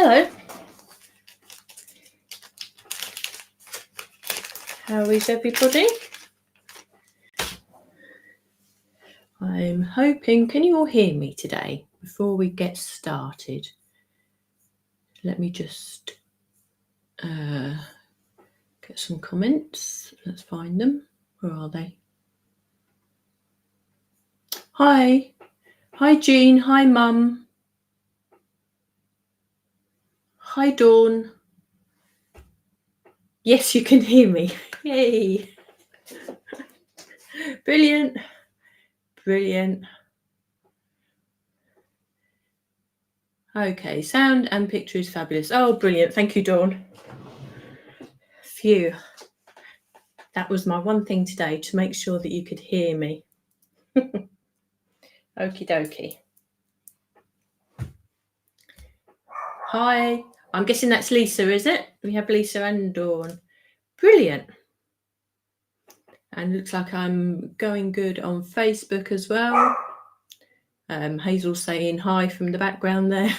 Hello. How is everybody? I'm hoping, can you all hear me today before we get started? Let me just get some comments. Let's find them. Where are they? Hi. Hi, Jean. Hi, Mum. Hi, Dawn. Yes, you can hear me. Yay. Brilliant. Brilliant. Okay, sound and picture is fabulous. Oh, brilliant. Thank you, Dawn. Phew. That was my one thing today, to make sure that you could hear me. Okie dokie. Hi. I'm guessing that's Lisa, is it? We have Lisa and Dawn. Brilliant. And looks like I'm going good on Facebook as well. Hazel saying hi from the background there.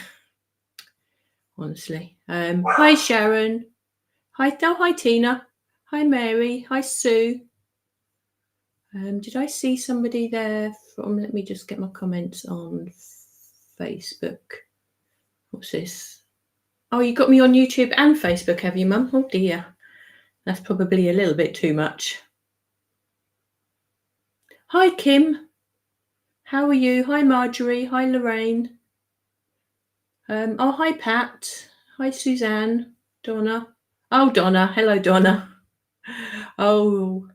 Honestly. Hi, Sharon. Hi, oh, hi, Tina. Hi, Mary. Hi, Sue. Did I see somebody there from, let me just get my comments on Facebook. What's this? Oh, you got me on YouTube and Facebook, have you, Mum? Oh, dear. That's probably a little bit too much. Hi, Kim. How are you? Hi, Marjorie. Hi, Lorraine. Oh, hi, Pat. Hi, Suzanne. Donna. Oh, Donna. Hello, Donna. Oh,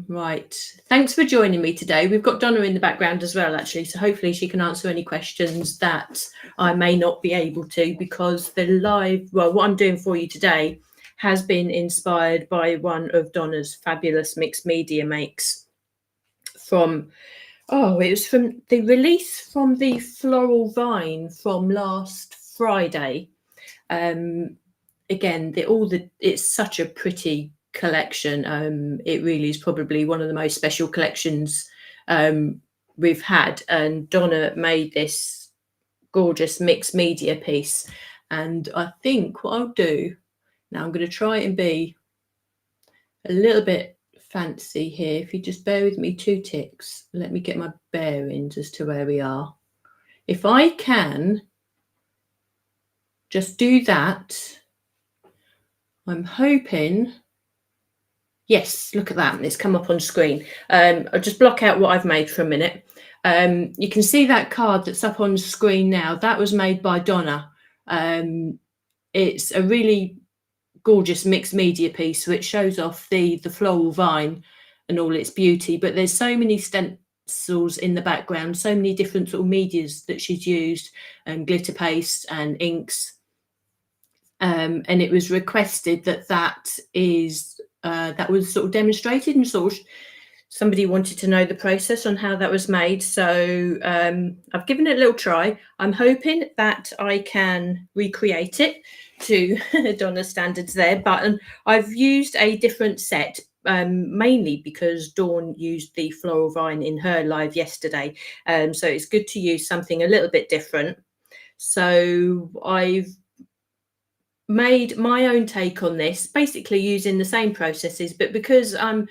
right. Thanks for joining me today. We've got Donna in the background as well, actually, so hopefully she can answer any questions that I may not be able to, because the live, well, what I'm doing for you today has been inspired by one of Donna's fabulous mixed media makes from, oh, it was from the release from the Floral Vine from last Friday. Again, it's such a pretty collection. It really is probably one of the most special collections we've had, and Donna made this gorgeous mixed media piece. And I think what I'll do now, I'm going to try and be a little bit fancy here. If you just bear with me 2 ticks, let me get my bearings as to where we are. If I can just do that, I'm hoping. Yes, look at that. It's come up on screen. I'll just block out what I've made for a minute. You can see that card that's up on screen now. That was made by Donna. It's a really gorgeous mixed media piece, so it shows off the floral vine and all its beauty. But there's so many stencils in the background, so many different sort of medias that she's used, and glitter paste and inks. And it was requested that was sort of demonstrated, and sort of somebody wanted to know the process on how that was made. So I've given it a little try. I'm hoping that I can recreate it to Donna's standards there, but I've used a different set, mainly because Dawn used the floral vine in her live yesterday. So it's good to use something a little bit different. So I've made my own take on this, basically using the same processes, but because I'm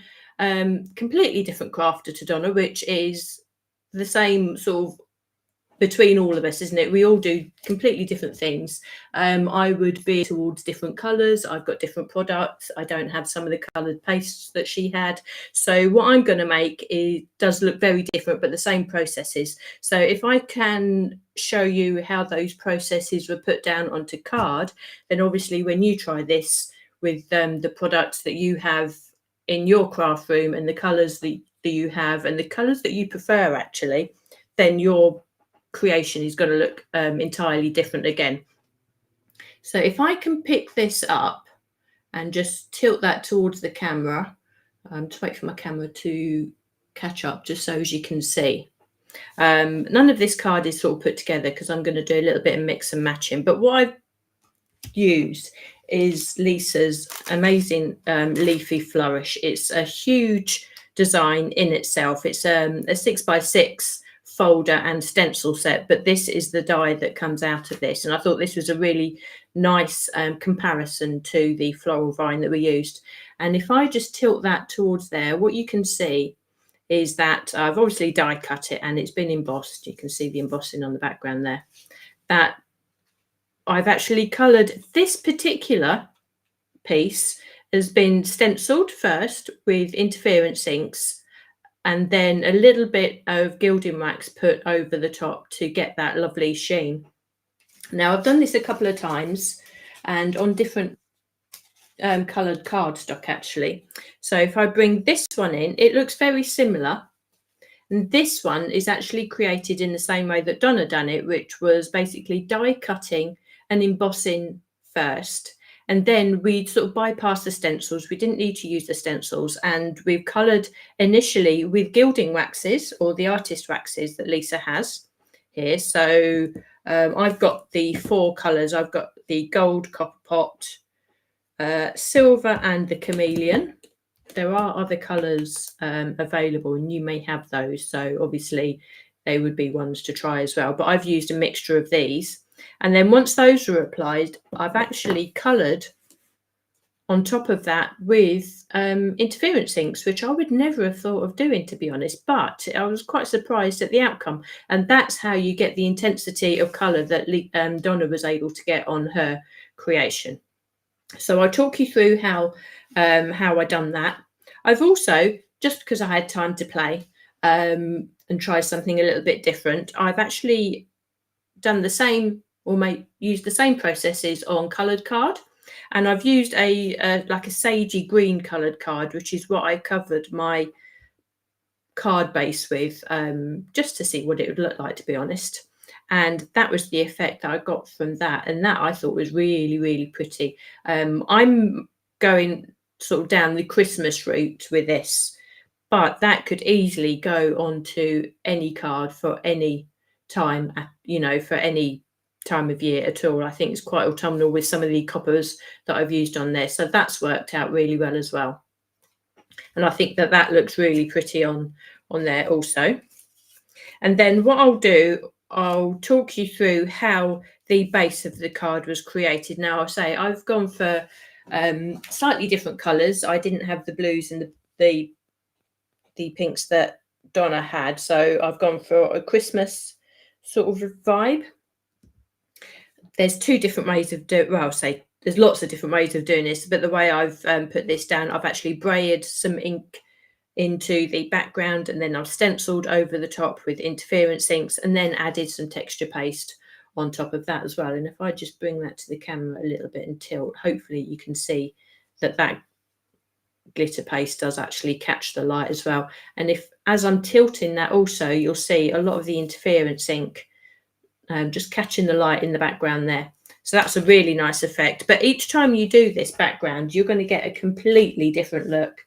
completely different crafter to Donna, which is the same sort of between all of us, isn't it? We all do completely different things. I would be towards different colours. I've got different products. I don't have some of the coloured pastes that she had. So what I'm going to make does look very different, but the same processes. So if I can show you how those processes were put down onto card, then obviously when you try this with the products that you have in your craft room and the colours that you have and the colours that you prefer, actually, then your creation is going to look entirely different again. So if I can pick this up and just tilt that towards the camera, to wait for my camera to catch up, just so as you can see. None of this card is sort of put together because I'm going to do a little bit of mix and matching, but what I've used is Lisa's amazing Leafy Flourish. It's a huge design in itself. It's a 6x6 folder and stencil set, but this is the die that comes out of this, and I thought this was a really nice comparison to the floral vine that we used. And if I just tilt that towards there, what you can see is that I've obviously die cut it and it's been embossed. You can see the embossing on the background there. That I've actually coloured this particular piece has been stenciled first with interference inks, and then a little bit of gilding wax put over the top to get that lovely sheen. Now I've done this a couple of times and on different coloured cardstock actually. So if I bring this one in, it looks very similar. And this one is actually created in the same way that Donna done it, which was basically die cutting and embossing first. And then we sort of bypassed the stencils. We didn't need to use the stencils. And we've coloured initially with gilding waxes, or the artist waxes that Lisa has here. So I've got the 4 colours. I've got the gold, copper pot, silver and the chameleon. There are other colours available and you may have those, so obviously they would be ones to try as well, but I've used a mixture of these. And then once those are applied, I've actually coloured on top of that with interference inks, which I would never have thought of doing, to be honest, but I was quite surprised at the outcome. And that's how you get the intensity of colour that Donna was able to get on her creation. So I'll talk you through how I done that. I've also, just because I had time to play and try something a little bit different, I've actually done the same, or used the same processes on coloured card. And I've used a like a sagey green coloured card, which is what I covered my card base with, just to see what it would look like, to be honest. And that was the effect that I got from that. And that I thought was really, really pretty. I'm going sort of down the Christmas route with this, but that could easily go onto any card for any time, you know, for any time of year at all. I think it's quite autumnal with some of the coppers that I've used on there. So that's worked out really well as well. And I think that that looks really pretty on there also. And then what I'll do, I'll talk you through how the base of the card was created. Now, I'll say I've gone for slightly different colours. I didn't have the blues and the pinks that Donna had, so I've gone for a Christmas sort of vibe. There's 2 different ways of doing, well, I'll say there's lots of different ways of doing this, but the way I've put this down, I've actually braided some ink into the background, and then I've stenciled over the top with interference inks, and then added some texture paste on top of that as well. And if I just bring that to the camera a little bit and tilt, hopefully you can see that that glitter paste does actually catch the light as well. And if, as I'm tilting that also, you'll see a lot of the interference ink just catching the light in the background there. So that's a really nice effect. But each time you do this background, you're going to get a completely different look.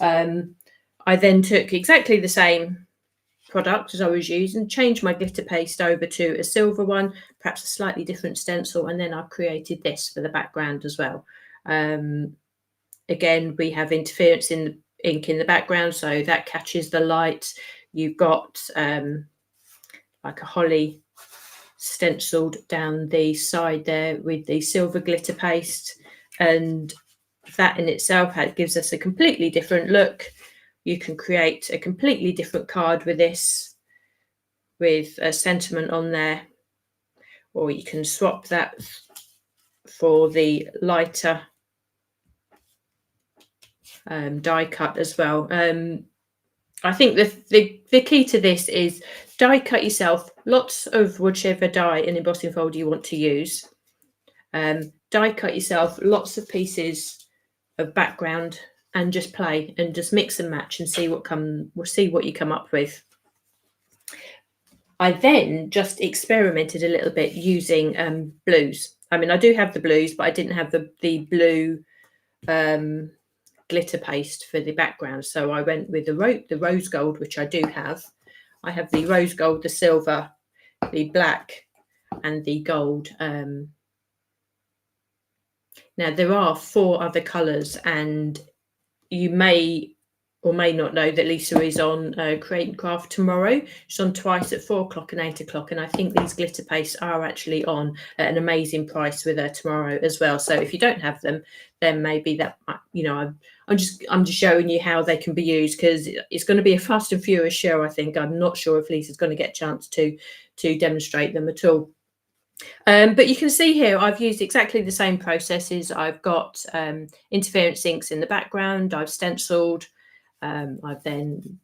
I then took exactly the same product as I was using, changed my glitter paste over to a silver one, perhaps a slightly different stencil, and then I've created this for the background as well. Again, we have interference in the ink in the background, so that catches the light. You've got like a holly stenciled down the side there with the silver glitter paste, and that in itself gives us a completely different look. You can create a completely different card with this, with a sentiment on there, or you can swap that for the lighter die cut as well. I think the key to this is die cut yourself lots of whichever die and embossing folder you want to use. Die cut yourself lots of pieces of background and just play and just mix and match and see what you come up with. I then just experimented a little bit using blues. I mean, I do have the blues, but I didn't have the blue glitter paste for the background, so I went with the rose gold, which I do have. I have the rose gold, the silver, the black, and the gold. Now there are 4 other colours, and you may or may not know that Lisa is on Create and Craft tomorrow. She's on twice at 4 o'clock and 8 o'clock, and I think these glitter pastes are actually on at an amazing price with her tomorrow as well. So if you don't have them, then maybe that, you know, I'm just showing you how they can be used, because it's going to be a fast and furious show. I think I'm not sure if Lisa's going to get a chance to demonstrate them at all. But you can see here I've used exactly the same processes. I've got interference inks in the background. I've stenciled. I've then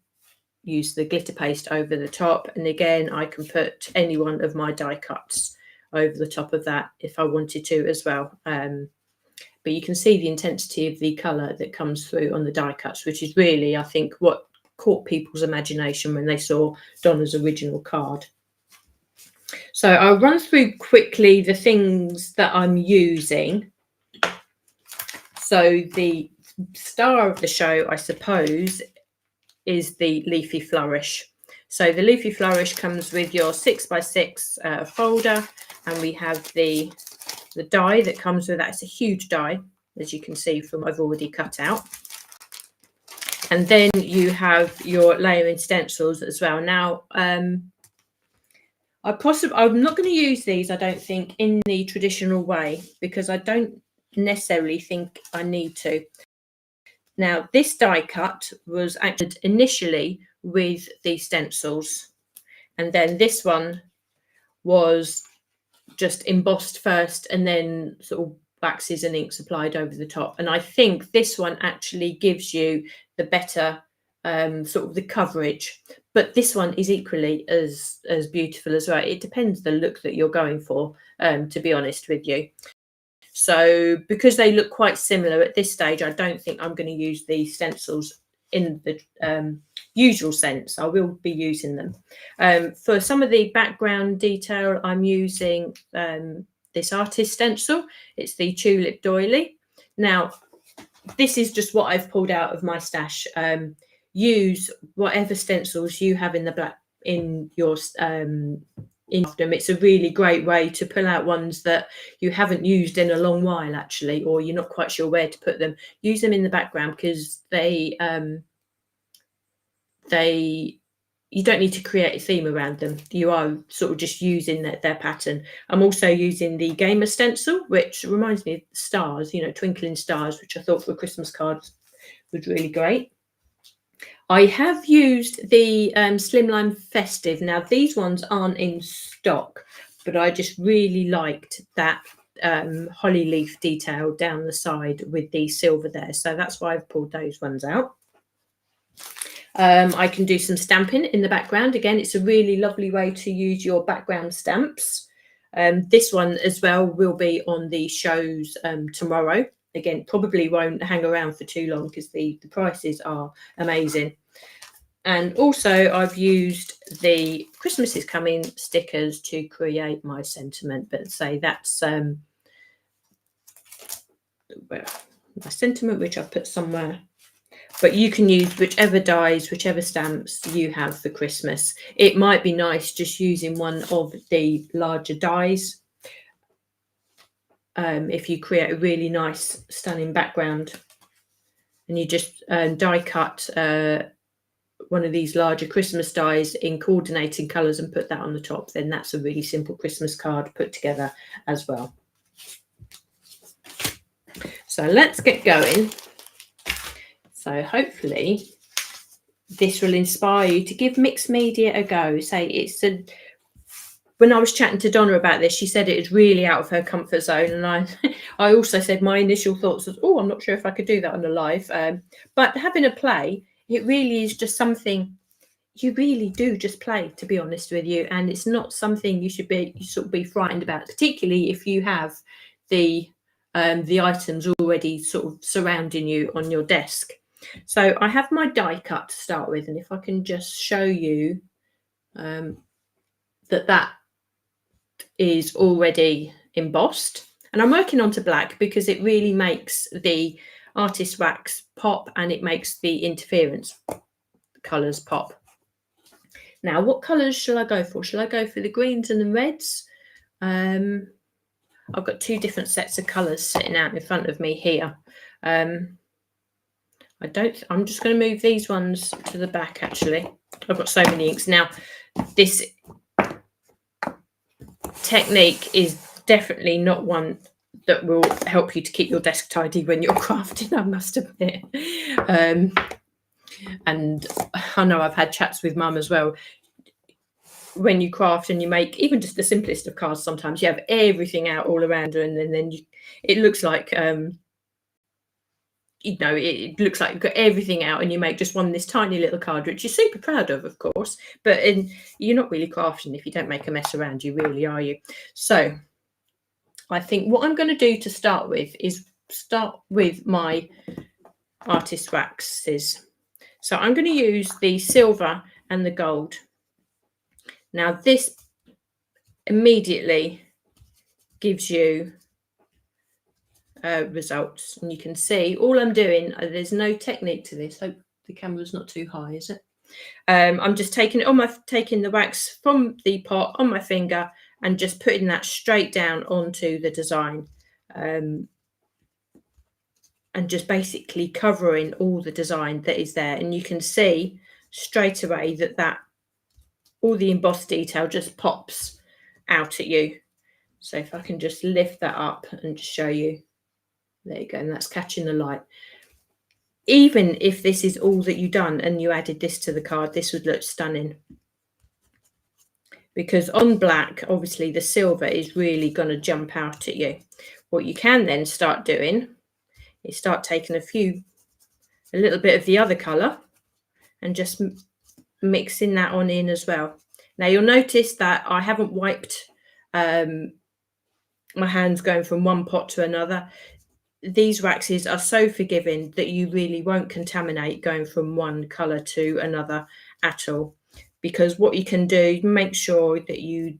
used the glitter paste over the top, and again I can put any one of my die cuts over the top of that if I wanted to as well. But you can see the intensity of the colour that comes through on the die cuts, which is really, I think, what caught people's imagination when they saw Donna's original card. So I'll run through quickly the things that I'm using. So the star of the show, I suppose, is the Leafy Flourish. So the Leafy Flourish comes with your 6x6 folder, and we have the die that comes with that. It's a huge die, as you can see from what I've already cut out. And then you have your layering stencils as well. Now, I'm not going to use these, I don't think, in the traditional way, because I don't necessarily think I need to. Now, this die cut was acted initially with the stencils, and then this one was just embossed first, and then sort of waxes and inks applied over the top. And I think this one actually gives you the better sort of the coverage, but this one is equally as beautiful as well. It depends the look that you're going for, to be honest with you. So because they look quite similar at this stage, I don't think I'm going to use the stencils in the usual sense. I will be using them. For some of the background detail, I'm using this artist stencil. It's the Tulip DOILY. Now, this is just what I've pulled out of my stash. Use whatever stencils you have in your in them. It's a really great way to pull out ones that you haven't used in a long while, actually, or you're not quite sure where to put them. Use them in the background, because you don't need to create a theme around them. You are sort of just using their pattern. I'm also using the Gamer stencil, which reminds me of stars, you know, twinkling stars, which I thought for a Christmas card was really great. I have used the SLIMLINE Festive. Now, these ones aren't in stock, but I just really liked that holly leaf detail down the side with the silver there. So that's why I've pulled those ones out. I can do some stamping in the background. Again, it's a really lovely way to use your background stamps. This one as well will be on the shows tomorrow. Again, probably won't hang around for too long because the prices are amazing. And also I've used the Christmas is Coming stickers to create my sentiment. But say that's my sentiment, which I've put somewhere. But you can use whichever dies, whichever stamps you have for Christmas. It might be nice just using one of the larger dies. If you create a really nice, stunning background, and you just die cut one of these larger Christmas dies in coordinating colours and put that on the top, then that's a really simple Christmas card put together as well. So let's get going. So hopefully this will inspire you to give mixed media a go. Say when I was chatting to Donna about this, she said it is really out of her comfort zone. And I also said my initial thoughts was, oh, I'm not sure if I could do that on a live. But having a play, it really is just something you really do just play, to be honest with you. And it's not something you should be frightened about, particularly if you have the items already sort of surrounding you on your desk. So I have my die cut to start with, and if I can just show you that is already embossed, and I'm working onto black because it really makes the artist wax pop, and it makes the interference colours pop. Now, what colours shall I go for? Shall I go for the greens and the reds? I've got two different sets of colours sitting out in front of me here. I'm just going to move these ones to the back, actually. I've got so many inks. Now, this technique is definitely not one that will help you to keep your desk tidy when you're crafting, I must admit. And I know I've had chats with Mum as well. When you craft and you make even just the simplest of cards, sometimes you have everything out all around her, and then it looks like you know, it looks like you've got everything out and you make just this tiny little card, which you're super proud of course, but you're not really crafting if you don't make a mess around you, really, are you? So I think what I'm going to do to start with is start with my artist waxes. So I'm going to use the silver and the gold. Now this immediately gives you results, and you can see all I'm doing, there's no technique to this. Hope the camera's not too high, is it? I'm just taking the wax from the pot on my finger and just putting that straight down onto the design, and just basically covering all the design that is there. And you can see straight away that all the embossed detail just pops out at you. So if I can just lift that up and just show you, there you go, and that's catching the light. Even if this is all that you've done and you added this to the card, this would look stunning. Because on black, obviously the silver is really going to jump out at you. What you can then start doing is start taking a little bit of the other colour and just mixing that on in as well. Now you'll notice that I haven't wiped my hands going from one pot to another. These waxes are so forgiving that you really won't contaminate going from one colour to another at all. Because what you can do, make sure that you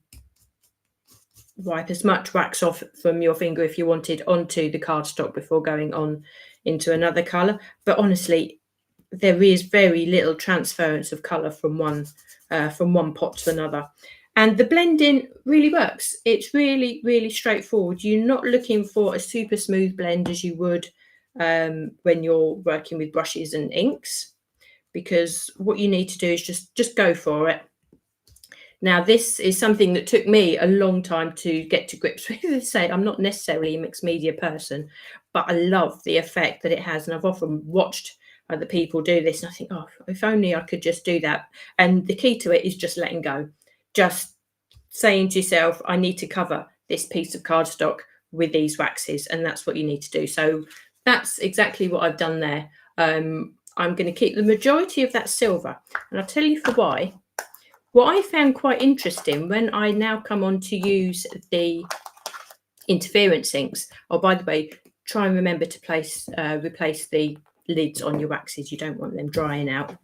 wipe as much wax off from your finger if you wanted onto the cardstock before going on into another colour. But honestly, there is very little transference of colour from one pot to another. And the blending really works. It's really, really straightforward. You're not looking for a super smooth blend as you would when you're working with brushes and inks, because what you need to do is just go for it. Now, this is something that took me a long time to get to grips with. Say, I'm not necessarily a mixed media person, but I love the effect that it has. And I've often watched other people do this and I think, oh, if only I could just do that. And the key to it is just letting go. Just saying to yourself, I need to cover this piece of cardstock with these waxes, and that's what you need to do. So that's exactly what I've done there. I'm going to keep the majority of that silver, and I'll tell you for why. What I found quite interesting when I now come on to use the interference inks, oh, by the way, try and remember to replace the lids on your waxes. You don't want them drying out.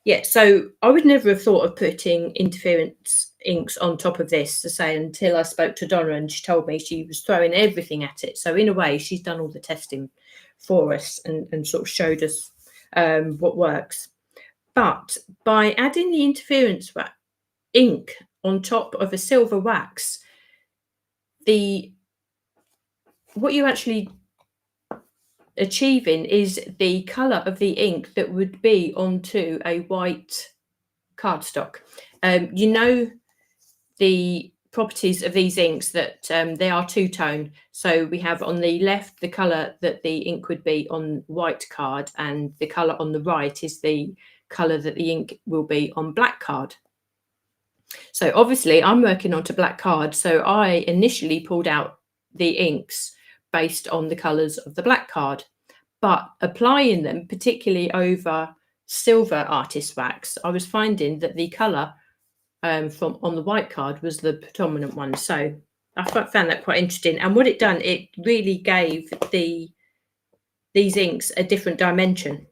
Yeah, so I would never have thought of putting interference inks on top of this, to say, until I spoke to Donna and she told me she was throwing everything at it. So in a way, she's done all the testing for us and sort of showed us what works. But by adding the interference ink on top of a silver wax, what you actually achieving is the colour of the ink that would be onto a white cardstock. You know the properties of these inks, that they are two-tone. So we have on the left the colour that the ink would be on white card, and the colour on the right is the colour that the ink will be on black card. So obviously I'm working onto black card, so I initially pulled out the inks based on the colours of the black card, but applying them particularly over silver artist wax, I was finding that the colour from on the white card was the predominant one. So I found that quite interesting, and what it done, it really gave these inks a different dimension.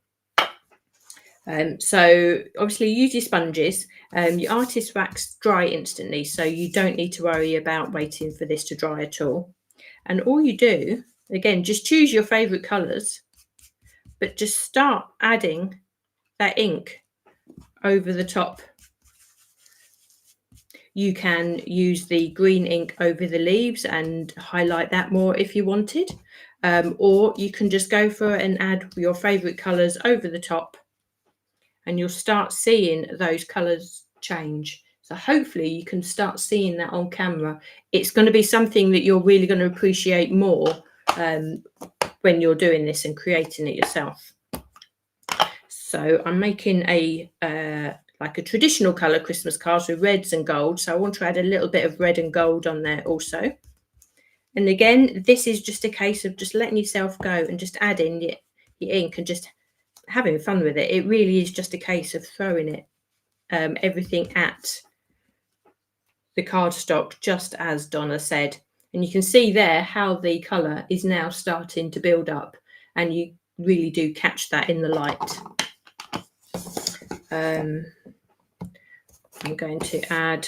So obviously use your sponges. Your artist wax dry instantly, so you don't need to worry about waiting for this to dry at all. And all you do, again, just choose your favourite colours, but just start adding that ink over the top. You can use the green ink over the leaves and highlight that more if you wanted, or you can just go for it and add your favourite colours over the top, and you'll start seeing those colours change. So hopefully you can start seeing that on camera. It's going to be something that you're really going to appreciate more when you're doing this and creating it yourself. So I'm making a like a traditional colour Christmas cards with reds and gold. So I want to add a little bit of red and gold on there also. And again, this is just a case of just letting yourself go and just adding your ink and just having fun with it. It really is just a case of throwing it everything at the cardstock, just as Donna said. And you can see there how the colour is now starting to build up, and you really do catch that in the light. I'm going to add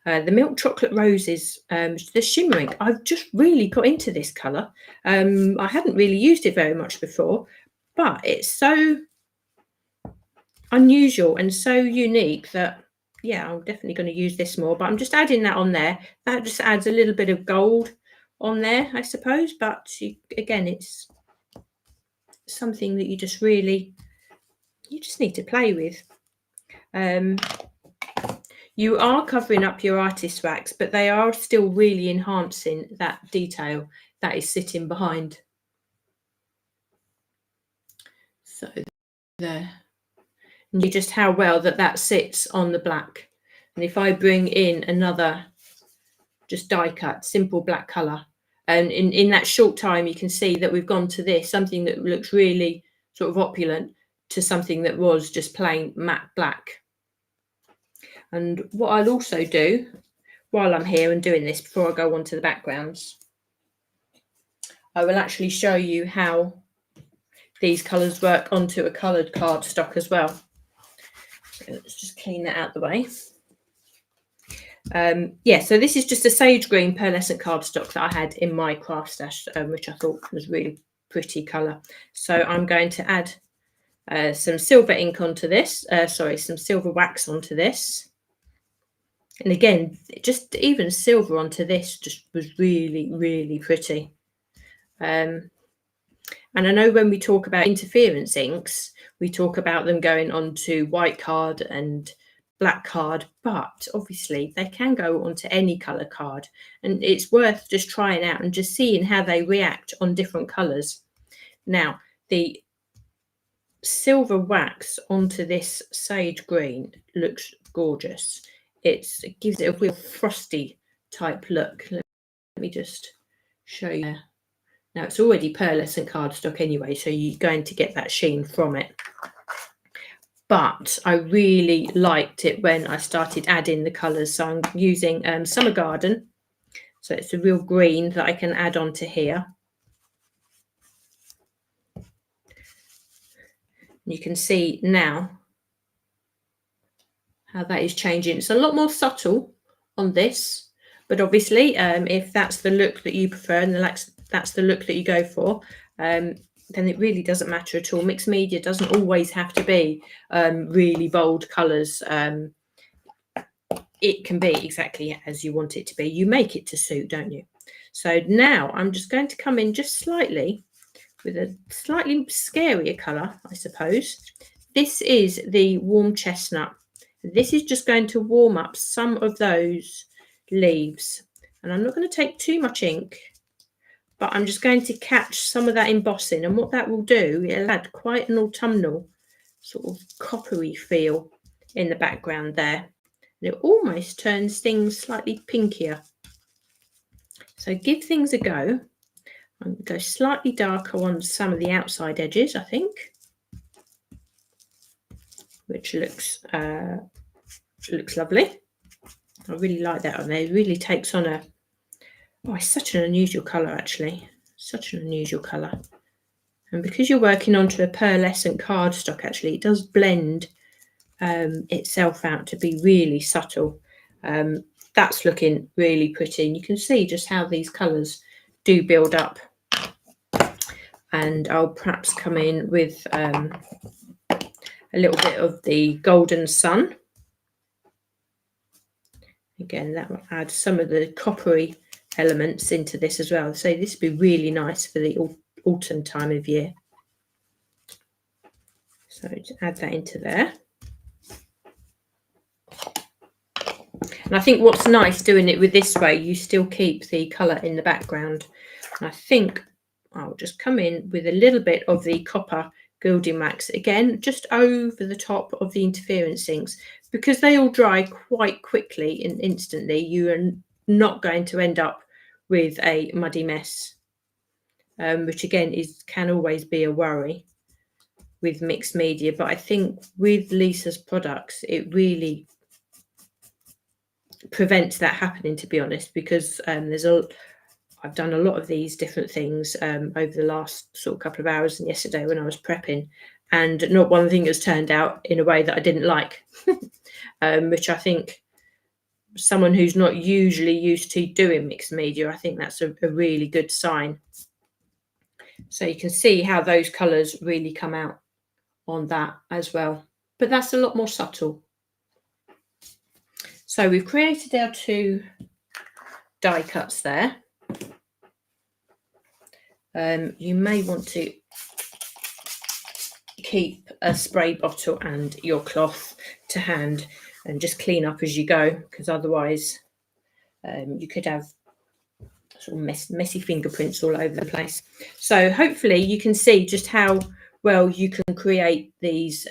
the milk chocolate roses, the shimmering. I've just really got into this colour. I hadn't really used it very much before, but it's so unusual and so unique that, yeah, I'm definitely going to use this more. But I'm just adding that on there. That just adds a little bit of gold on there, I suppose. But again, it's something that you just need to play with. You are covering up your artist wax, but they are still really enhancing that detail that is sitting behind. So there. And you just how well that sits on the black. And if I bring in another just die cut, simple black colour, and in that short time you can see that we've gone to this, something that looks really sort of opulent, to something that was just plain matte black. And what I'll also do while I'm here and doing this, before I go on to the backgrounds, I will actually show you how these colours work onto a coloured cardstock as well. So let's just clean that out the way. Yeah, so this is just a sage green pearlescent cardstock that I had in my craft stash, which I thought was really pretty colour. So I'm going to add some silver ink onto this, some silver wax onto this. And again, just even silver onto this just was really, really pretty. And I know when we talk about interference inks, we talk about them going onto white card and black card, but obviously they can go onto any colour card. And it's worth just trying out and just seeing how they react on different colours. Now, the silver wax onto this sage green looks gorgeous. It gives it a real frosty type look. Let me just show you. Now it's already pearlescent cardstock anyway, so you're going to get that sheen from it. But I really liked it when I started adding the colours. So I'm using Summer Garden. So it's a real green that I can add onto here. You can see now how that is changing. It's a lot more subtle on this, but obviously if that's the look that you prefer and that's the look that you go for, then it really doesn't matter at all. Mixed media doesn't always have to be really bold colours. It can be exactly as you want it to be. You make it to suit, don't you? So now I'm just going to come in just slightly with a slightly scarier colour, I suppose. This is the warm chestnut. This is just going to warm up some of those leaves. And I'm not going to take too much ink, but I'm just going to catch some of that embossing. And what that will do, it'll add quite an autumnal sort of coppery feel in the background there. And it almost turns things slightly pinkier. So give things a go. I'm going to go slightly darker on some of the outside edges, I think, which looks lovely. I really like that on there. It really takes on a, oh, it's such an unusual colour actually, such an unusual colour. And because you're working onto a pearlescent cardstock, actually, it does blend itself out to be really subtle. That's looking really pretty, and you can see just how these colours do build up. And I'll perhaps come in with a little bit of the Golden Sun. Again, that will add some of the coppery elements into this as well. So this would be really nice for the autumn time of year. So just add that into there. And I think what's nice doing it with this way, you still keep the colour in the background. And I think I'll just come in with a little bit of the copper gilding wax, again, just over the top of the interference inks, because they all dry quite quickly and instantly. You are not going to end up with a muddy mess, which again can always be a worry with mixed media. But I think with Lisa's products, it really prevents that happening, to be honest, because I've done a lot of these different things over the last sort of couple of hours and yesterday when I was prepping, and not one thing has turned out in a way that I didn't like, which I think someone who's not usually used to doing mixed media, I think that's a really good sign. So you can see how those colours really come out on that as well, but that's a lot more subtle. So we've created our 2 die cuts there. You may want to keep a spray bottle and your cloth to hand and just clean up as you go, because otherwise you could have sort of messy fingerprints all over the place. So hopefully you can see just how well you can create these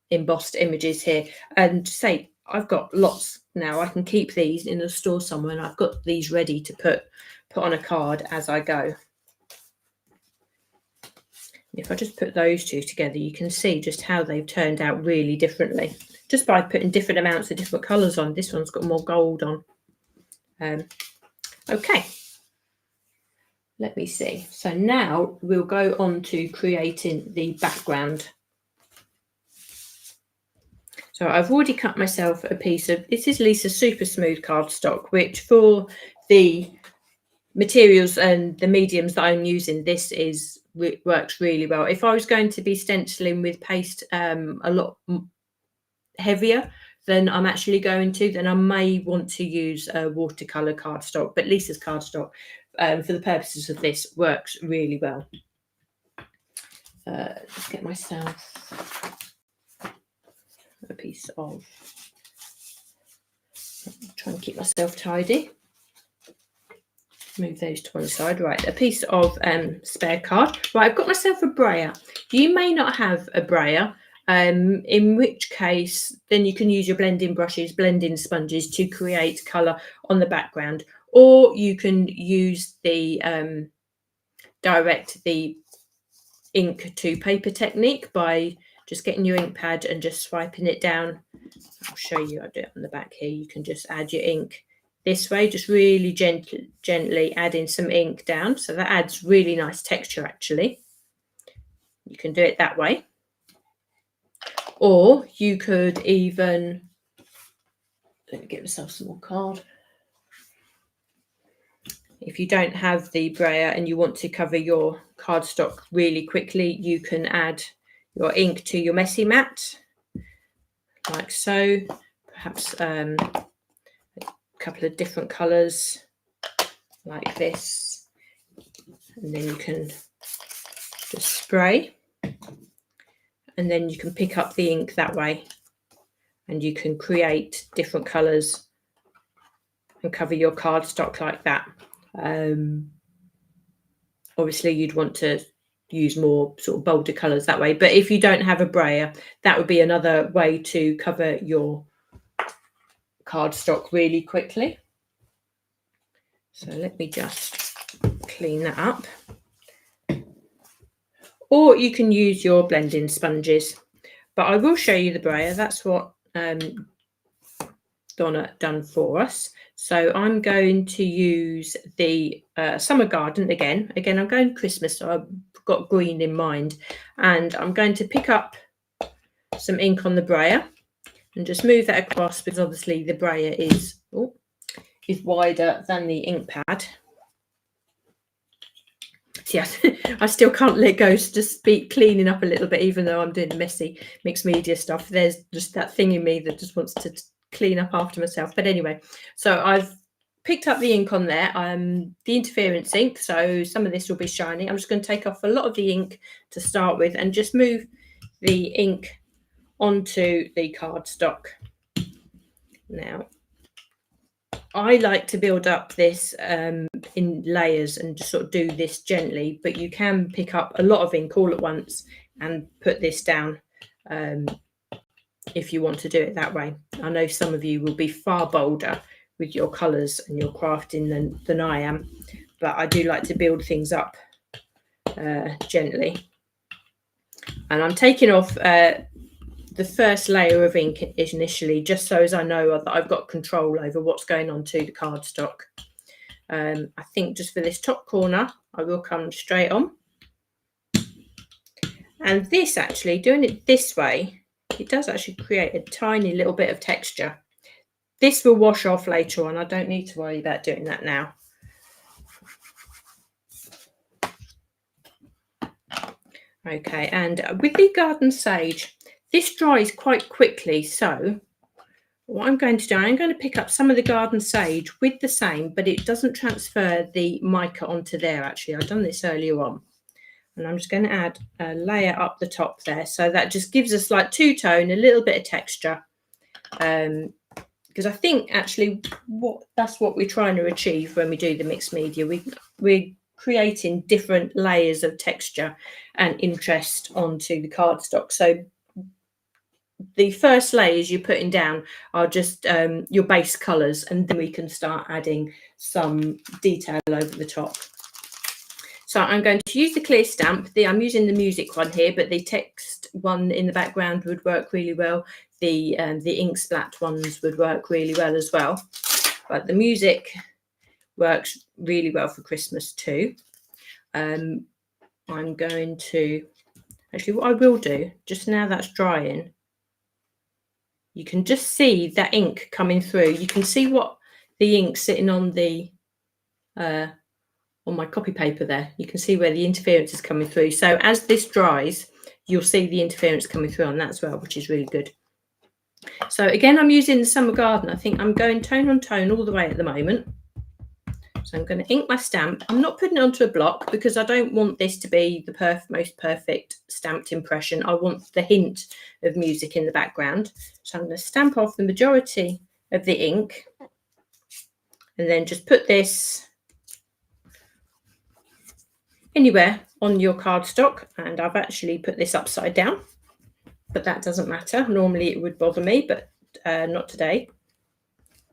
embossed images here. And say I've got lots now. I can keep these in a store somewhere, and I've got these ready to put on a card as I go. If I just put those 2 together, you can see just how they've turned out really differently, just by putting different amounts of different colours on. This one's got more gold on. Okay, let me see. So now we'll go on to creating the background. So I've already cut myself a piece of, this is Lisa's Super Smooth cardstock, which for the materials and the mediums that I'm using, this works really well. If I was going to be stenciling with paste a lot heavier than I'm actually going to, then I may want to use a watercolour cardstock, but Lisa's cardstock for the purposes of this works really well. Let's get myself a piece of, try and keep myself tidy. Move those to one side. Right, a piece of spare card. Right, I've got myself a brayer. You may not have a brayer, in which case then you can use your blending brushes, blending sponges to create colour on the background, or you can use the direct the ink to paper technique by just getting your ink pad and just swiping it down. I'll show you. I'll do it on the back here. You can just add your ink this way, just really gently adding some ink down. So that adds really nice texture actually. You can do it that way. Or you could even, let me get myself some more card. If you don't have the brayer and you want to cover your cardstock really quickly, you can add your ink to your messy mat, like so. Perhaps a couple of different colours like this, and then you can just spray, and then you can pick up the ink that way, and you can create different colours and cover your cardstock like that. Obviously you'd want to use more sort of bolder colours that way, but if you don't have a brayer, that would be another way to cover your cardstock really quickly. So let me just clean that up. Or you can use your blending sponges, but I will show you the brayer. That's what Donna done for us. So I'm going to use the Summer Garden again. I'm going Christmas, so I've got green in mind, and I'm going to pick up some ink on the brayer and just move that across, because obviously the brayer is wider than the ink pad. Yes, I still can't let go, so just be cleaning up a little bit, even though I'm doing messy mixed media stuff. There's just that thing in me that just wants to clean up after myself. But anyway, so I've picked up the ink on there, the interference ink, so some of this will be shiny. I'm just going to take off a lot of the ink to start with and just move the ink onto the cardstock. Now, I like to build up this in layers and just sort of do this gently, but you can pick up a lot of ink all at once and put this down if you want to do it that way. I know some of you will be far bolder with your colours and your crafting than I am, but I do like to build things up gently. And I'm taking off the first layer of ink initially, just so as I know that I've got control over what's going on to the cardstock. I think just for this top corner, I will come straight on. And this actually, doing it this way, it does actually create a tiny little bit of texture. This will wash off later on. I don't need to worry about doing that now. Okay, and with the garden sage, this dries quite quickly. So what I'm going to do, I'm going to pick up some of the garden sage with the same, but it doesn't transfer the mica onto there. Actually, I've done this earlier on. And I'm just going to add a layer up the top there. So that just gives us like two-tone, a little bit of texture. Because I think actually that's what we're trying to achieve when we do the mixed media. We're creating different layers of texture and interest onto the cardstock. So the first layers you're putting down are just your base colours, and then we can start adding some detail over the top. So I'm going to use the clear stamp. I'm using the music one here, but the text one in the background would work really well. The ink splat ones would work really well as well. But the music works really well for Christmas too. I'm going to, actually what I will do, just now that's drying, you can just see that ink coming through. You can see what the ink sitting on the on my copy paper there. You can see where the interference is coming through. So as this dries, you'll see the interference coming through on that as well, which is really good. So again, I'm using the Summer Garden. I think I'm going tone on tone all the way at the moment. So I'm going to ink my stamp. I'm not putting it onto a block because I don't want this to be the most perfect stamped impression. I want the hint of music in the background. So I'm going to stamp off the majority of the ink and then just put this anywhere on your cardstock. And I've actually put this upside down, but that doesn't matter. Normally it would bother me, but not today.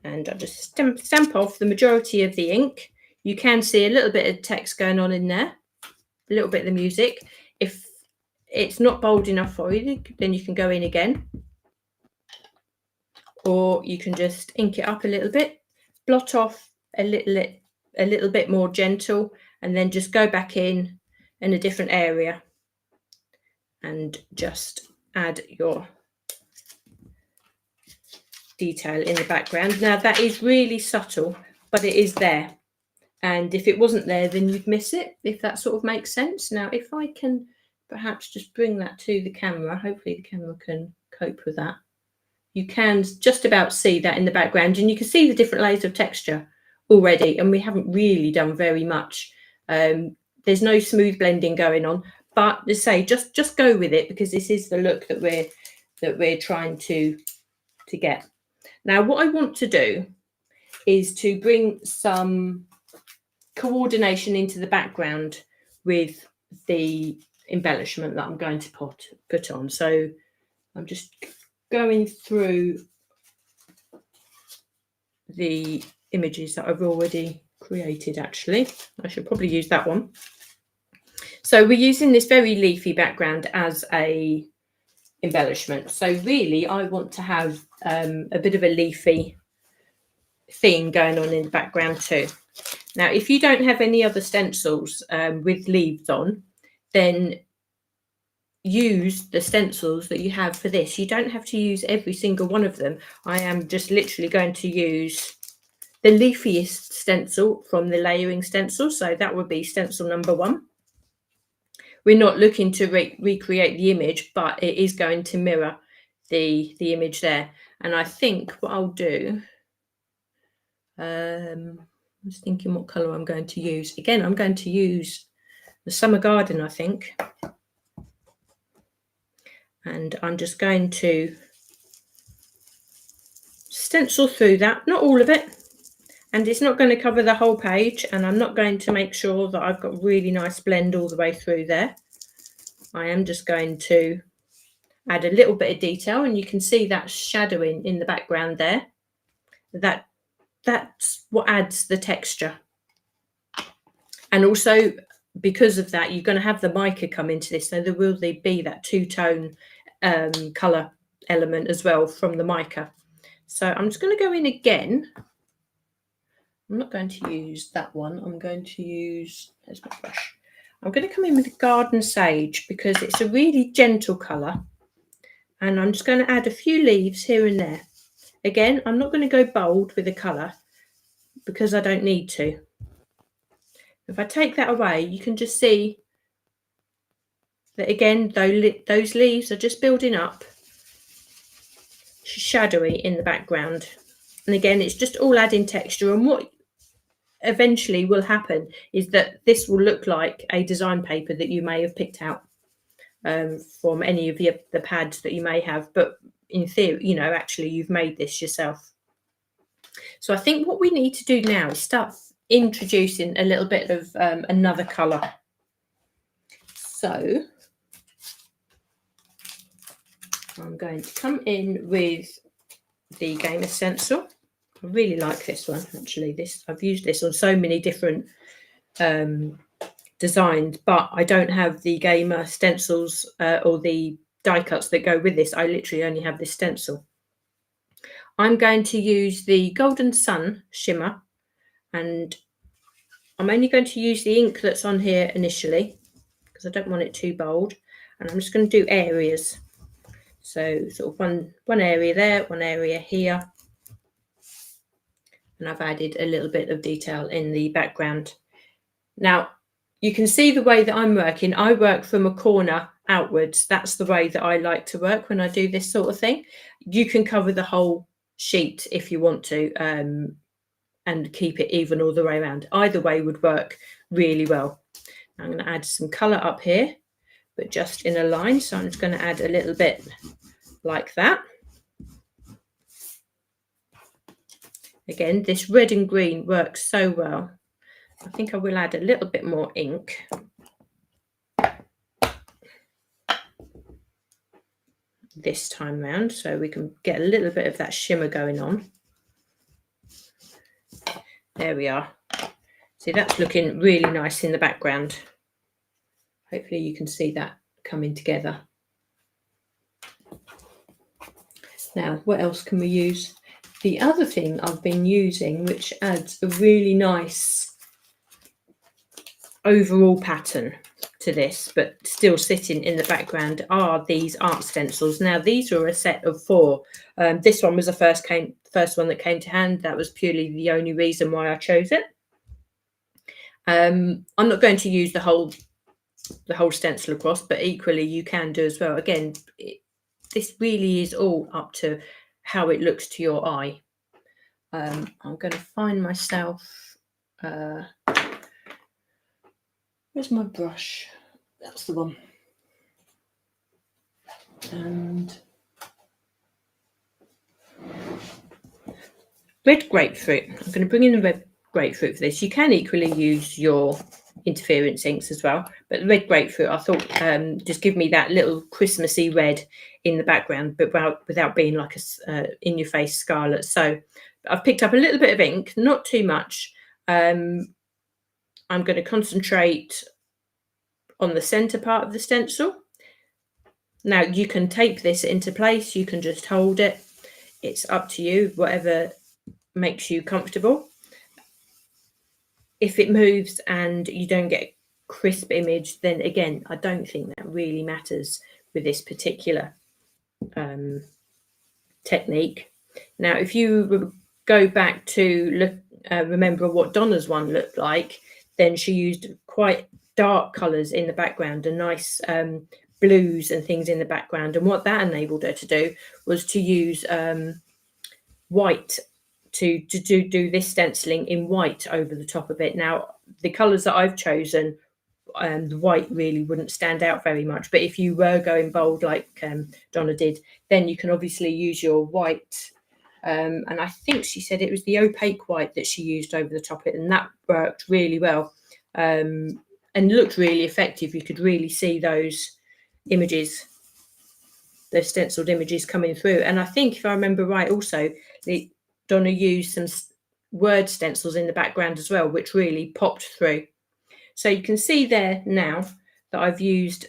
And I just stamp off the majority of the ink. You can see a little bit of text going on in there, a little bit of the music. If it's not bold enough for you, then you can go in again. Or you can just ink it up a little bit, blot off a little bit more gentle, and then just go back in a different area and just add your detail in the background. Now that is really subtle, but it is there, and if it wasn't there then you'd miss it, if that sort of makes sense. Now if I can perhaps just bring that to the camera, hopefully the camera can cope with that. You can just about see that in the background, and you can see the different layers of texture already, and we haven't really done very much. There's no smooth blending going on, but as I say, just go with it, because this is the look that we're trying to get. Now what I want to do is to bring some coordination into the background with the embellishment that I'm going to put on. So I'm just going through the images that I've already created. Actually, I should probably use that one. So we're using this very leafy background as a embellishment. So really I want to have a bit of a leafy theme going on in the background too. Now if you don't have any other stencils with leaves on, then use the stencils that you have for this. You don't have to use every single one of them. I am just literally going to use the leafiest stencil from the layering stencil, so that would be stencil number 1. We're not looking to recreate the image, but it is going to mirror the image there. And I think what I'll do, I was thinking what colour I'm going to use. Again, I'm going to use the Summer Garden, I think. And I'm just going to stencil through that, not all of it. And it's not going to cover the whole page, and I'm not going to make sure that I've got really nice blend all the way through there. I am just going to add a little bit of detail, and you can see that shadowing in the background there. That's what adds the texture. And also, because of that, you're going to have the mica come into this, so there will be that two-tone colour element as well from the mica. So I'm just going to go in again. I'm not going to use that one. I'm going to use, there's my brush. I'm going to come in with Garden Sage because it's a really gentle colour. And I'm just going to add a few leaves here and there. Again, I'm not going to go bold with the colour because I don't need to. If I take that away, you can just see that again, those leaves are just building up, shadowy in the background. And again, it's just all adding texture. And what eventually will happen is that this will look like a design paper that you may have picked out from any of the pads that you may have. But in theory, you know, actually you've made this yourself. So I think what we need to do now is start introducing a little bit of another colour. So I'm going to come in with the Gamer Stencil. I really like this one, actually. I've used this on so many different designs, but I don't have the Gamer stencils or the die cuts that go with this. I literally only have this stencil. I'm going to use the Golden Sun shimmer, and I'm only going to use the ink that's on here initially because I don't want it too bold. And I'm just going to do areas. So sort of one area there, one area here. And I've added a little bit of detail in the background. Now, you can see the way that I'm working. I work from a corner outwards. That's the way that I like to work when I do this sort of thing. You can cover the whole sheet if you want to and keep it even all the way around. Either way would work really well. I'm going to add some colour up here, but just in a line. So I'm just going to add a little bit like that. Again, this red and green works so well. I think I will add a little bit more ink. This time round, so we can get a little bit of that shimmer going on. There we are. See, that's looking really nice in the background. Hopefully you can see that coming together. Now, what else can we use? The other thing I've been using, which adds a really nice overall pattern to this, but still sitting in the background, are these art stencils. Now, these are a set of 4. This one was the first one that came to hand. That was purely the only reason why I chose it. I'm not going to use the whole stencil across, but equally you can do as well. Again, this really is all up to how it looks to your eye. I'm going to find myself. Where's my brush? That's the one. And red grapefruit. I'm going to bring in the red grapefruit for this. You can equally use your interference inks as well, but the red grapefruit, I thought, just give me that little Christmassy red in the background, but without being like a in-your-face scarlet. So I've picked up a little bit of ink, not too much. I'm going to concentrate on the center part of the stencil. Now, you can tape this into place. You can just hold it. It's up to you, whatever makes you comfortable. If it moves and you don't get a crisp image, then again, I don't think that really matters with this particular technique. Now, if you go back to remember what Donna's one looked like, then she used quite dark colours in the background and nice blues and things in the background. And what that enabled her to do was to use white to do this stenciling in white over the top of it. Now, the colours that I've chosen, the white really wouldn't stand out very much, but if you were going bold like Donna did, then you can obviously use your white, and I think she said it was the opaque white that she used over the top of it, and that worked really well, and looked really effective. You could really see those images, those stenciled images coming through. And I think, if I remember right, also Donna used some word stencils in the background as well, which really popped through. So you can see there now that I've used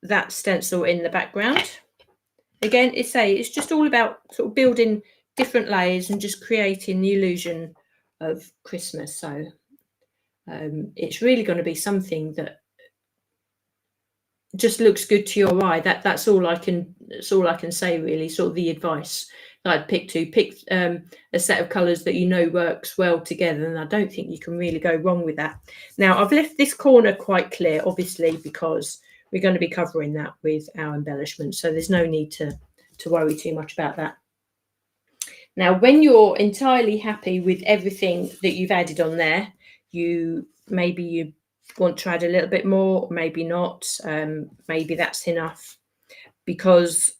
that stencil in the background. Again, it's just all about sort of building different layers and just creating the illusion of Christmas. So it's really going to be something that just looks good to your eye. That's all I can say, really. Sort of the advice that I'd pick a set of colours that you know works well together, and I don't think you can really go wrong with that. Now, I've left this corner quite clear, obviously, because we're going to be covering that with our embellishment, so there's no need to worry too much about that. Now, when you're entirely happy with everything that you've added on there, maybe you want to add a little bit more, maybe not, maybe that's enough, because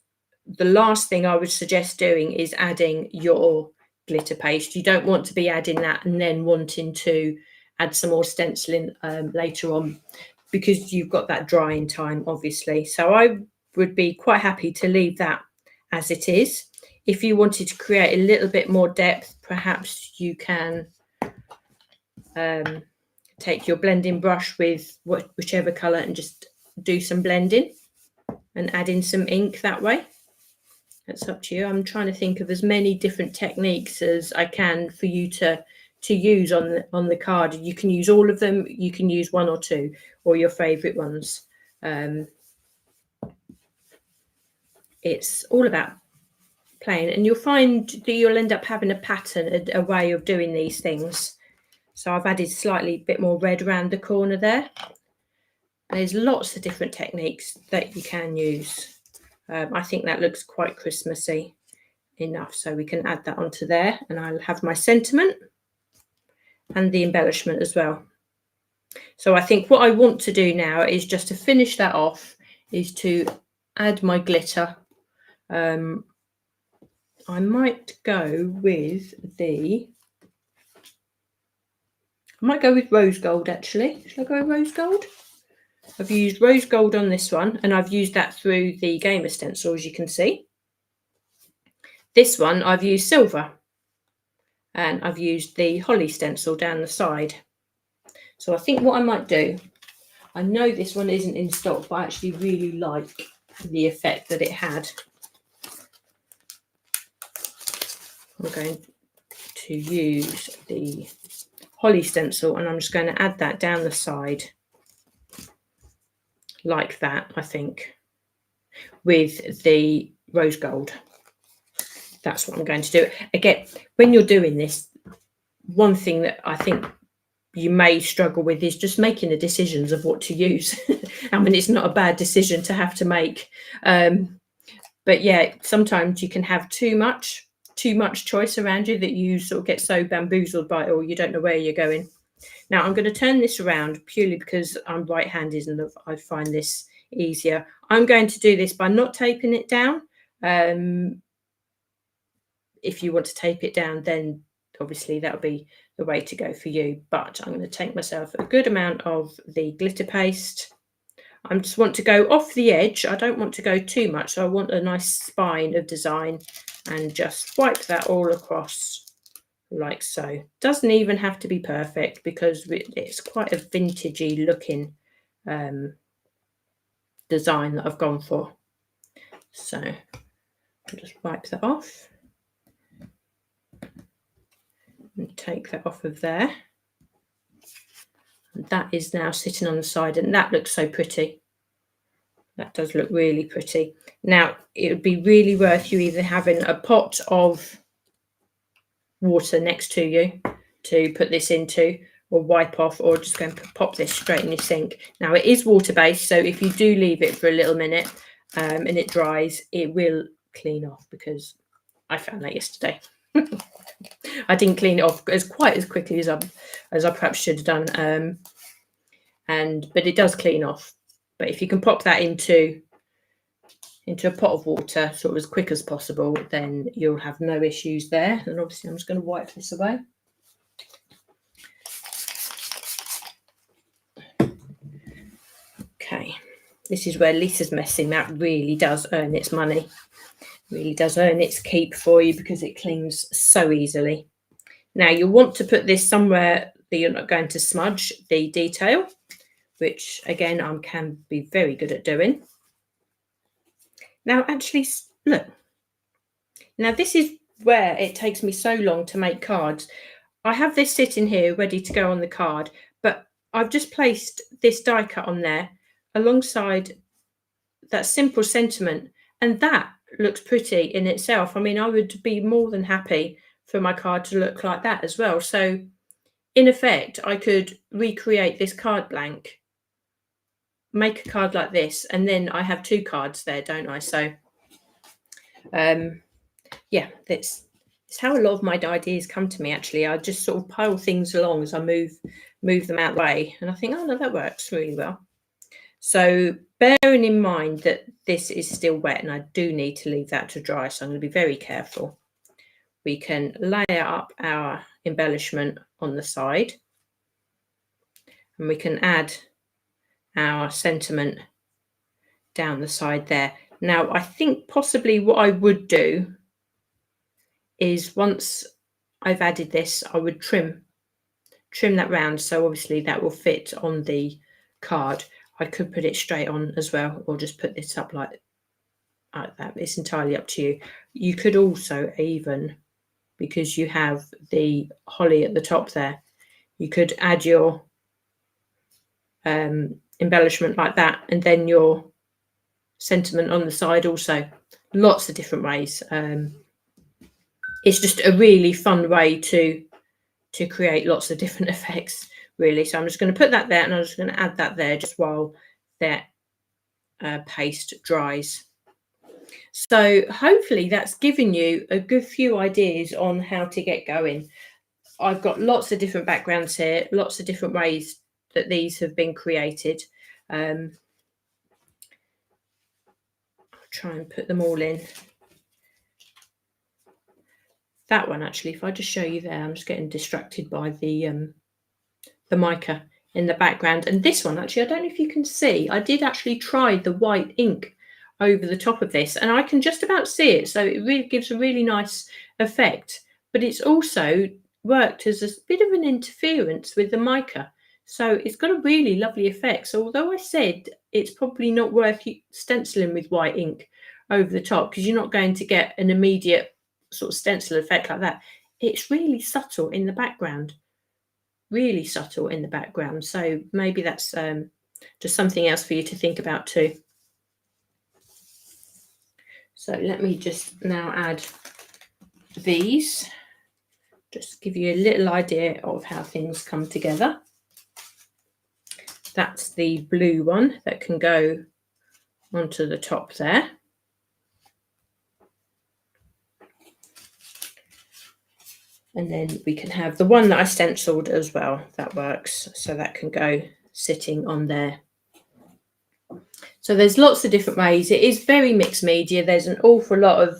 the last thing I would suggest doing is adding your glitter paste. You don't want to be adding that and then wanting to add some more stenciling later on, because you've got that drying time, obviously. So I would be quite happy to leave that as it is. If you wanted to create a little bit more depth, perhaps you can take your blending brush with whichever colour and just do some blending and add in some ink that way. That's up to you. I'm trying to think of as many different techniques as I can for you to use on the card. You can use all of them. You can use one or two, or your favourite ones. It's all about playing, and you'll find that you'll end up having a pattern, a way of doing these things. So I've added slightly bit more red around the corner there. There's lots of different techniques that you can use. I think that looks quite Christmassy enough, so we can add that onto there, and I'll have my sentiment and the embellishment as well. So I think what I want to do now is just to finish that off, is to add my glitter. I might go with rose gold, actually. Should I go with rose gold? I've used rose gold on this one, and I've used that through the gamer stencil, as you can see. This one I've used silver, and I've used the holly stencil down the side. So I think what I might do, I know this one isn't in stock, but I actually really like the effect that it had. I'm going to use the holly stencil, and I'm just going to add that down the side like that, I think, with the rose gold. That's what I'm going to do. Again, when you're doing this, one thing that I think you may struggle with is just making the decisions of what to use. I mean, it's not a bad decision to have to make. But yeah, sometimes you can have too much choice around you that you sort of get so bamboozled by it, or you don't know where you're going. Now, I'm going to turn this around purely because I'm right-handed and I find this easier. I'm going to do this by not taping it down. If you want to tape it down, then obviously that'll be the way to go for you. But I'm going to take myself a good amount of the glitter paste. I just want to go off the edge. I don't want to go too much. So I want a nice spine of design, and just wipe that all across like so. Doesn't even have to be perfect, because it's quite a vintagey looking design that I've gone for. So I'll just wipe that off and take that off of there. And that is now sitting on the side, and that looks so pretty. That does look really pretty. Now, it would be really worth you either having a pot of water next to you to put this into, or wipe off, or just go and pop this straight in your sink. Now, it is water-based, so if you do leave it for a little minute and it dries, it will clean off, because I found that yesterday. I didn't clean it off quite as quickly as I perhaps should have done. But it does clean off. But if you can pop that into a pot of water sort of as quick as possible, then you'll have no issues there. And obviously I'm just going to wipe this away. Okay, this is where Lisa's messing. That really does earn its money. Really does earn its keep for you because it cleans so easily. Now you'll want to put this somewhere that you're not going to smudge the detail, which again I can be very good at doing. Now actually, look, now this is where it takes me so long to make cards. I have this sitting here ready to go on the card, but I've just placed this die cut on there alongside that simple sentiment, and that looks pretty in itself. I mean, I would be more than happy for my card to look like that as well. So in effect, I could recreate this card blank, make a card like this, and then I have two cards there, don't I? So yeah, it's how a lot of my ideas come to me. Actually, I just sort of pile things along as I move them out of the way, and I think, oh no, that works really well. So bearing in mind that this is still wet and I do need to leave that to dry, so I'm going to be very careful. We can layer up our embellishment on the side, and we can add our sentiment down the side there. Now, I think possibly what I would do is once I've added this, I would trim that round, so obviously that will fit on the card. I could put it straight on as well, or just put this up like that. It's entirely up to you. You could also even, because you have the holly at the top there, you could add your embellishment like that, and then your sentiment on the side also. Lots of different ways. It's just a really fun way to create lots of different effects, really. So I'm just going to put that there, and I'm just going to add that there just while that paste dries. So hopefully that's given you a good few ideas on how to get going. I've got lots of different backgrounds here, lots of different ways that these have been created. I'll try and put them all in. That one, actually, if I just show you there, I'm just getting distracted by the mica in the background. And this one, actually, I don't know if you can see, I did actually try the white ink over the top of this, and I can just about see it. So it really gives a really nice effect, but it's also worked as a bit of an interference with the mica. So it's got a really lovely effect. So although I said it's probably not worth stenciling with white ink over the top, because you're not going to get an immediate sort of stencil effect like that, it's really subtle in the background. Really subtle in the background. So maybe that's just something else for you to think about too. So let me just now add these, just give you a little idea of how things come together. That's the blue one that can go onto the top there. And then we can have the one that I stenciled as well. That works. So that can go sitting on there. So there's lots of different ways. It is very mixed media. There's an awful lot of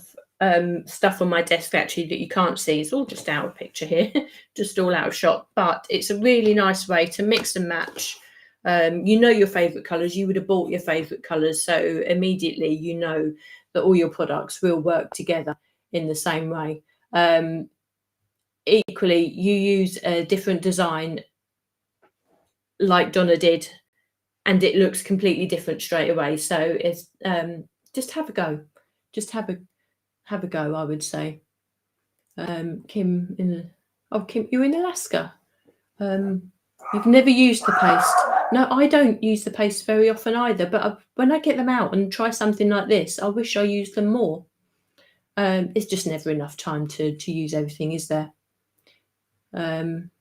stuff on my desk actually that you can't see. It's all just out of picture here, just all out of shot. But it's a really nice way to mix and match. You know your favourite colours. You would have bought your favourite colours. So immediately you know that all your products will work together in the same way. Equally, you use a different design like Donna did, and it looks completely different straight away. So it's just have a go. Just have a go, I would say. Kim, Kim, you're in Alaska. You've never used the paste. No, I don't use the paste very often either, but when I get them out and try something like this, I wish I used them more. It's just never enough time to use everything, is there?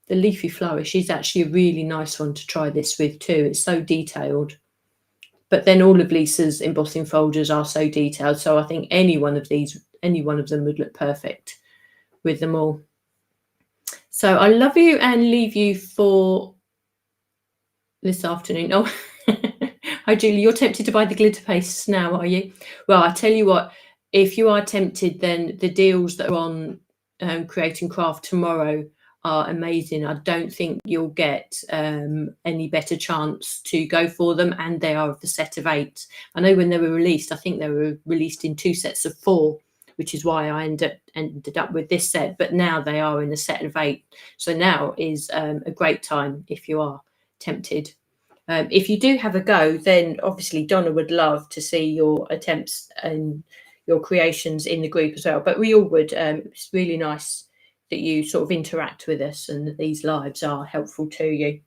The Leafy Flourish is actually a really nice one to try this with too. It's so detailed. But then all of Lisa's embossing folders are so detailed. So I think any one of these any one of them would look perfect with them all. So I love you and leave you for this afternoon. Oh, hi Julie, you're tempted to buy the glitter pastes now, are you? Well, I tell you what, if you are tempted, then the deals that are on Create and Craft tomorrow are amazing. I don't think you'll get any better chance to go for them, and they are of the set of 8. I know when they were released, I think they were released in 2 sets of 4, which is why I ended up with this set, but now they are in a set of 8. So now is a great time if you are tempted. If you do have a go, then obviously Donna would love to see your attempts and your creations in the group as well, but we all would. It's really nice that you sort of interact with us and that these lives are helpful to you.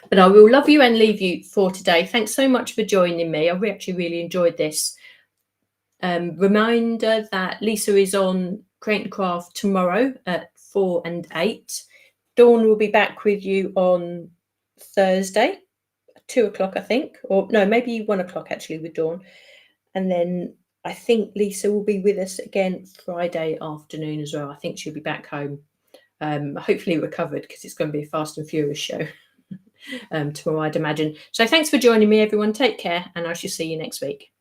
But I will love you and leave you for today. Thanks so much for joining me. I actually really enjoyed this. Reminder that Lisa is on Create and Craft tomorrow at 4 and 8. Dawn will be back with you on Thursday, 2 o'clock, I think, or no, maybe 1 o'clock actually with Dawn. And then I think Lisa will be with us again Friday afternoon as well. I think she'll be back home, hopefully recovered, because it's going to be a fast and furious show tomorrow, I'd imagine. So thanks for joining me, everyone. Take care, and I shall see you next week.